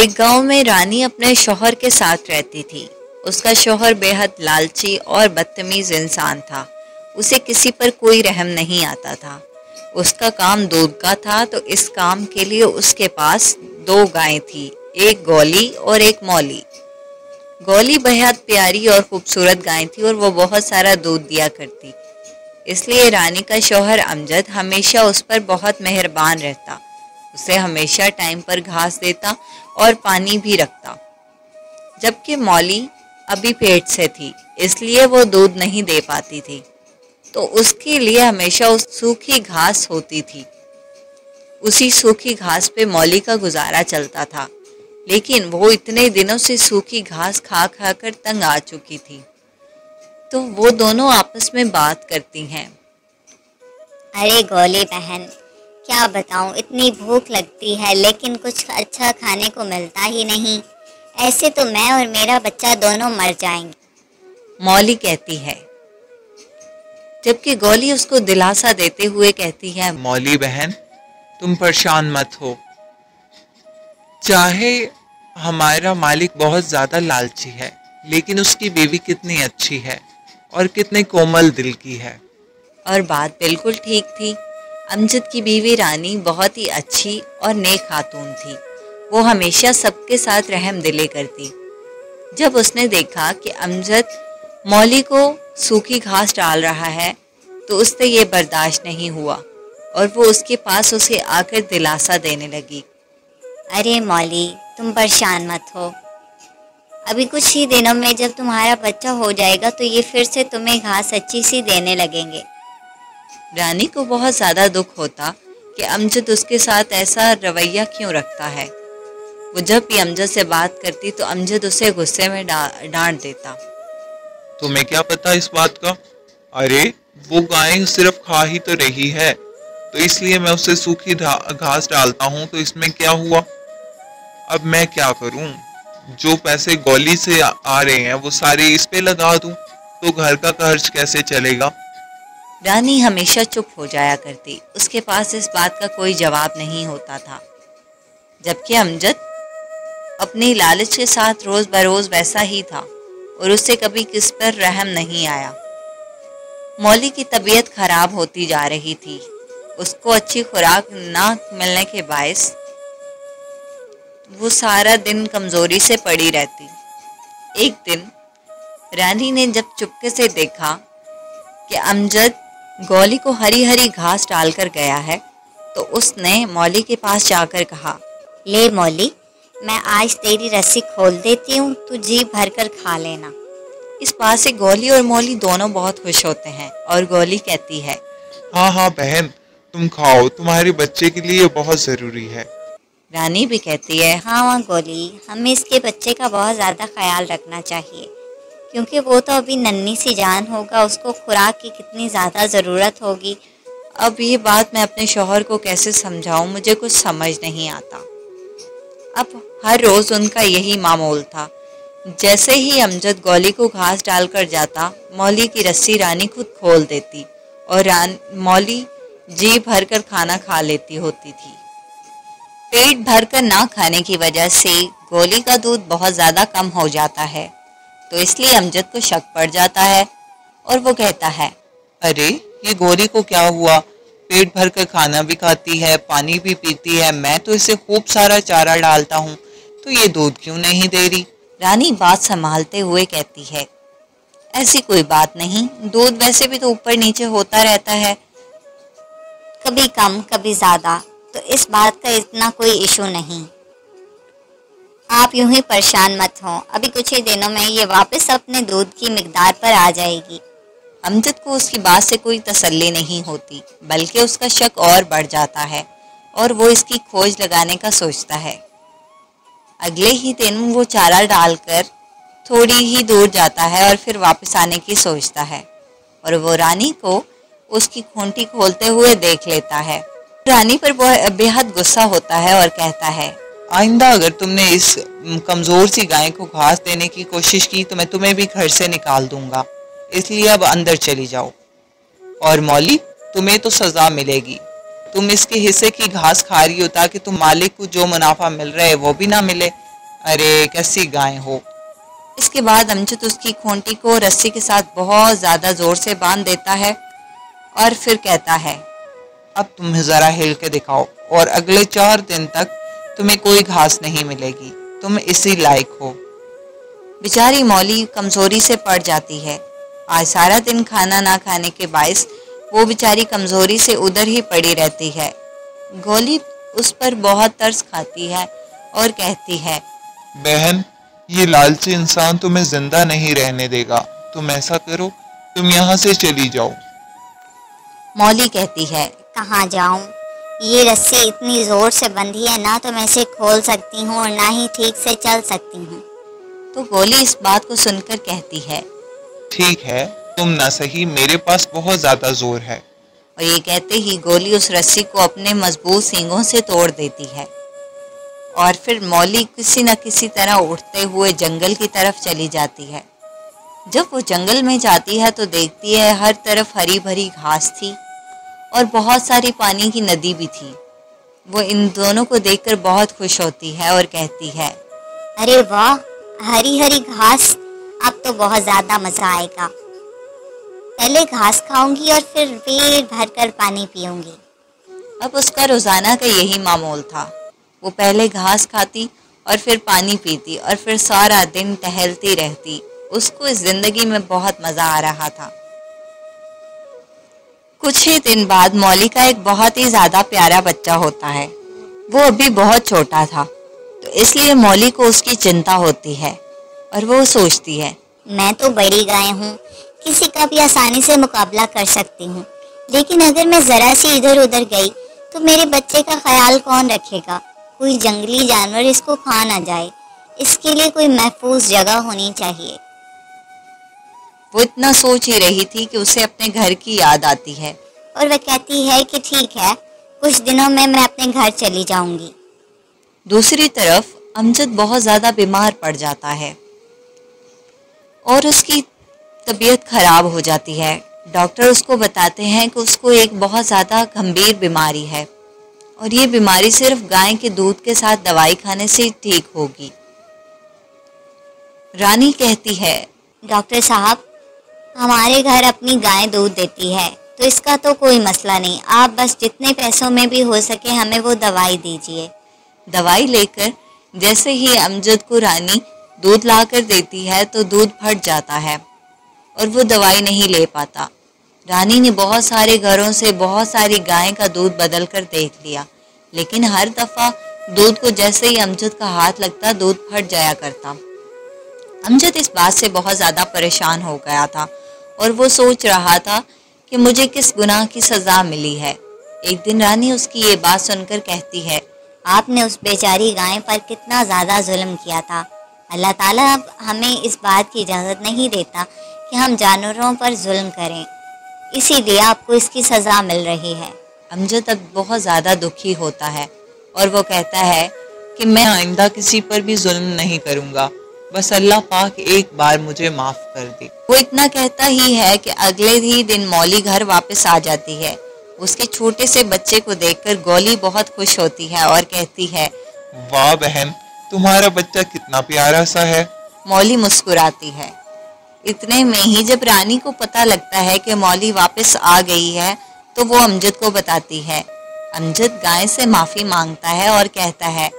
एक गांव में रानी अपने शौहर के साथ रहती थी। उसका शौहर बेहद लालची और बदतमीज इंसान था। उसे किसी पर कोई रहम नहीं आता था। उसका काम दूध का था, तो इस काम के लिए उसके पास 2 गायें थी, एक गौली और एक मौली। गौली बेहद प्यारी और खूबसूरत गाय थी और वो बहुत सारा दूध दिया करती। इसलिए रानी का शौहर अमजद हमेशा उस पर बहुत मेहरबान रहता। उसे हमेशा टाइम पर घास देता और पानी भी रखता। जबकि मौली अभी पेट से थी, इसलिए वो दूध नहीं दे पाती थी, तो उसके लिए हमेशा उस सूखी घास होती थी। उसी सूखी घास पे मौली का गुजारा चलता था, लेकिन वो इतने दिनों से सूखी घास खा खा कर तंग आ चुकी थी। तो वो दोनों आपस में बात करती हैं। अरे गौली बहन, क्या बताऊं, इतनी भूख लगती है लेकिन कुछ अच्छा खाने को मिलता ही नहीं। ऐसे तो मैं और मेरा बच्चा दोनों मर जाएंगे, मौली कहती है। जबकि गौली उसको दिलासा देते हुए कहती है, मौली बहन, तुम परेशान मत हो। चाहे हमारा मालिक बहुत ज्यादा लालची है, लेकिन उसकी बीवी कितनी अच्छी है और कितने कोमल दिल की है। और बात बिल्कुल ठीक थी। अमजद की बीवी रानी बहुत ही अच्छी और नेक खातून थी। वो हमेशा सबके साथ रहम दिली करती। जब उसने देखा कि अमजद मौली को सूखी घास डाल रहा है, तो उससे ये बर्दाश्त नहीं हुआ और वो उसके पास उसे आकर दिलासा देने लगी। अरे मौली, तुम परेशान मत हो। अभी कुछ ही दिनों में जब तुम्हारा बच्चा हो जाएगा तो ये फिर से तुम्हें घास अच्छी सी देने लगेंगे। रानी को बहुत ज़्यादा दुख होता कि अमजद उसके साथ ऐसा रवैया क्यों रखता है। वो जब भी अमजद से बात करती तो अमजद उसे गुस्से में डांट देता। तुम्हें क्या पता इस बात का? अरे वो गाय सिर्फ खा ही तो रही है, तो इसलिए मैं उसे सूखी घास डालता हूँ, तो इसमें क्या हुआ? अब मैं क्या करूँ? जो पैसे गौली से आ रहे हैं वो सारे इस पे लगा दूँ, तो घर का खर्च कैसे चलेगा? रानी हमेशा चुप हो जाया करती। उसके पास इस बात का कोई जवाब नहीं होता था। जबकि अमजद अपनी लालच के साथ रोज बरोज वैसा ही था और उससे कभी किस पर रहम नहीं आया। मौली की तबीयत खराब होती जा रही थी। उसको अच्छी खुराक ना मिलने के बायस वो सारा दिन कमजोरी से पड़ी रहती। एक दिन रानी ने जब चुपके से देखा कि अमजद गौली को हरी हरी घास डालकर गया है, तो उसने मौली के पास जाकर कहा, ले मौली, मैं आज तेरी रस्सी खोल देती हूँ, तू जी भर कर खा लेना। इस बात से गौली और मौली दोनों बहुत खुश होते हैं और गौली कहती है, हाँ हाँ बहन, तुम खाओ, तुम्हारे बच्चे के लिए बहुत जरूरी है। रानी भी कहती है, हाँ गौली, हमें इसके बच्चे का बहुत ज़्यादा ख्याल रखना चाहिए, क्योंकि वो तो अभी नन्ही सी जान होगा, उसको खुराक की कितनी ज़्यादा ज़रूरत होगी। अब ये बात मैं अपने शौहर को कैसे समझाऊं, मुझे कुछ समझ नहीं आता। अब हर रोज़ उनका यही मामूल था। जैसे ही अमजद गौली को घास डालकर जाता, मौली की रस्सी रानी खुद खोल देती और मौली जी भरकर खाना खा लेती होती थी। पेट भरकर ना खाने की वजह से गौली का दूध बहुत ज़्यादा कम हो जाता है, तो इसलिए अमजद को शक पड़ जाता है और वो कहता है, अरे ये गौरी को क्या हुआ? पेट भर कर खाना भी खाती है, पानी भी पीती है, मैं तो इसे खूब सारा चारा डालता हूँ, तो ये दूध क्यों नहीं दे रही? रानी बात संभालते हुए कहती है, ऐसी कोई बात नहीं, दूध वैसे भी तो ऊपर नीचे होता रहता है, कभी कम कभी ज़्यादा, तो इस बात का इतना कोई इशू नहीं। आप यूं ही परेशान मत हो, अभी कुछ ही दिनों में ये वापस अपने दूध की मिकदार पर आ जाएगी। अमजद को उसकी बात से कोई तसल्ली नहीं होती, बल्कि उसका शक और बढ़ जाता है और वो इसकी खोज लगाने का सोचता है। अगले ही दिन वो चारा डालकर थोड़ी ही दूर जाता है और फिर वापस आने की सोचता है और वो रानी को उसकी खूंटी खोलते हुए देख लेता है। रानी पर बेहद गुस्सा होता है और कहता है, आइंदा अगर तुमने इस कमजोर सी गाय को घास देने की कोशिश की तो मैं तुम्हें भी घर से निकाल दूंगा, इसलिए अब अंदर चली जाओ। और मौली, तुम्हें तो सजा मिलेगी, तुम इसके हिस्से की घास खा रही हो ताकि तुम मालिक को जो मुनाफा मिल रहा है वो भी ना मिले, अरे कैसी गाय हो। इसके बाद अमजद उसकी खूंटी को रस्सी के साथ बहुत ज़्यादा ज़ोर से बांध देता है और फिर कहता है, अब तुम ज़रा हिल के दिखाओ और अगले 4 दिन तक तुम्हें कोई घास नहीं मिलेगी, तुम इसी लायक हो। बेचारी मौली कमज़ोरी से पड़ जाती है। आज सारा दिन खाना ना खाने के बायस वो बेचारी कमज़ोरी से उधर ही पड़ी रहती है। गोली उस पर बहुत तरस खाती है और कहती है, बहन, ये लालची इंसान तुम्हें जिंदा नहीं रहने देगा। तुम ऐसा करो, तुम यहाँ से चली जाओ। मौली कहती है, कहाँ जाऊँ? ये रस्सी इतनी ज़ोर से बंधी है, ना तो मैं इसे खोल सकती हूँ और ना ही ठीक से चल सकती हूँ। तो गोली इस बात को सुनकर कहती है, ठीक है, तुम ना सही, मेरे पास बहुत ज्यादा जोर है। और ये कहते ही गोली उस रस्सी को अपने मजबूत सींगों से तोड़ देती है और फिर मौली किसी न किसी तरह उठते हुए जंगल की तरफ चली जाती है। जब वो जंगल में जाती है तो देखती है हर तरफ हरी भरी घास थी और बहुत सारी पानी की नदी भी थी। वो इन दोनों को देखकर बहुत खुश होती है और कहती है, अरे वाह, हरी हरी घास, अब तो बहुत ज़्यादा मज़ा आएगा। पहले घास खाऊंगी और फिर पेट भरकर पानी पीऊंगी। अब उसका रोज़ाना का यही मामूल था। वो पहले घास खाती और फिर पानी पीती और फिर सारा दिन टहलती रहती। उसको इस जिंदगी में बहुत मज़ा आ रहा था। कुछ ही दिन बाद मौली का एक बहुत ही ज़्यादा प्यारा बच्चा होता है। वो अभी बहुत छोटा था, तो इसलिए मौली को उसकी चिंता होती है और वो सोचती है, मैं तो बड़ी गाय हूँ, किसी का भी आसानी से मुकाबला कर सकती हूँ, लेकिन अगर मैं ज़रा सी इधर उधर गई तो मेरे बच्चे का ख्याल कौन रखेगा? कोई जंगली जानवर इसको खा ना जाए। इसके लिए कोई महफूज जगह होनी चाहिए। वो इतना सोच ही रही थी कि उसे अपने घर की याद आती है और वह कहती है कि ठीक है, कुछ दिनों में मैं अपने घर चली जाऊंगी। दूसरी तरफ अमजद बहुत ज़्यादा बीमार पड़ जाता है और उसकी तबीयत खराब हो जाती है। डॉक्टर उसको बताते हैं कि उसको एक बहुत ज़्यादा गंभीर बीमारी है और ये बीमारी सिर्फ गाय के दूध के साथ दवाई खाने से ठीक होगी। रानी कहती है, डॉक्टर साहब, हमारे घर अपनी गाय दूध देती है, तो इसका तो कोई मसला नहीं। आप बस जितने पैसों में भी हो सके हमें वो दवाई दीजिए। दवाई लेकर जैसे ही अमजद को रानी दूध लाकर देती है तो दूध फट जाता है और वो दवाई नहीं ले पाता। रानी ने बहुत सारे घरों से बहुत सारी गाय का दूध बदल कर देख लिया, लेकिन हर दफ़ा दूध को जैसे ही अमजद का हाथ लगता दूध फट जाया करता। अमजद इस बात से बहुत ज़्यादा परेशान हो गया था और वो सोच रहा था कि मुझे किस गुनाह की सज़ा मिली है। एक दिन रानी उसकी ये बात सुनकर कहती है, आपने उस बेचारी गाय पर कितना ज़्यादा जुल्म किया था। अल्लाह ताला अब हमें इस बात की इजाज़त नहीं देता कि हम जानवरों पर जुल्म करें, इसीलिए आपको इसकी सज़ा मिल रही है। अमजद अब बहुत ज़्यादा दुखी होता है और वो कहता है कि मैं आइंदा किसी पर भी जुल्म नहीं करूँगा, बस अल्लाह पाक एक बार मुझे माफ़ कर दे। वो इतना कहता ही है कि अगले ही दिन मौली घर वापस आ जाती है। उसके छोटे से बच्चे को देखकर गोली बहुत खुश होती है और कहती है, वाह बहन, तुम्हारा बच्चा कितना प्यारा सा है। मौली मुस्कुराती है। इतने में ही जब रानी को पता लगता है कि मौली वापस आ गई है तो वो अमजद को बताती है। अमजद गाय से माफ़ी मांगता है और कहता है,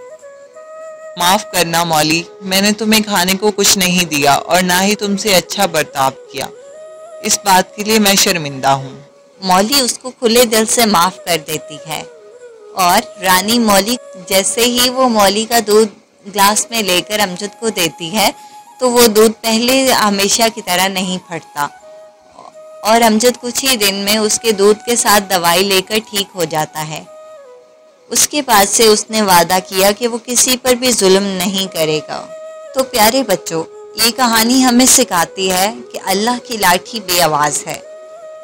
माफ़ करना मौली, मैंने तुम्हें खाने को कुछ नहीं दिया और ना ही तुमसे अच्छा बर्ताव किया। इस बात के लिए मैं शर्मिंदा हूँ। मौली उसको खुले दिल से माफ़ कर देती है और रानी मौली जैसे ही वो मौली का दूध ग्लास में लेकर अमजद को देती है तो वो दूध पहले हमेशा की तरह नहीं फटता और अमजद कुछ ही दिन में उसके दूध के साथ दवाई लेकर ठीक हो जाता है। उसके बाद से उसने वादा किया कि वो किसी पर भी जुल्म नहीं करेगा। तो प्यारे बच्चों, ये कहानी हमें सिखाती है कि अल्लाह की लाठी बेआवाज़ है।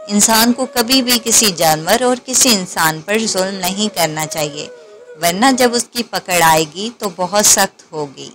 इंसान को कभी भी किसी जानवर और किसी इंसान पर जुल्म नहीं करना चाहिए, वरना जब उसकी पकड़ आएगी तो बहुत सख्त होगी।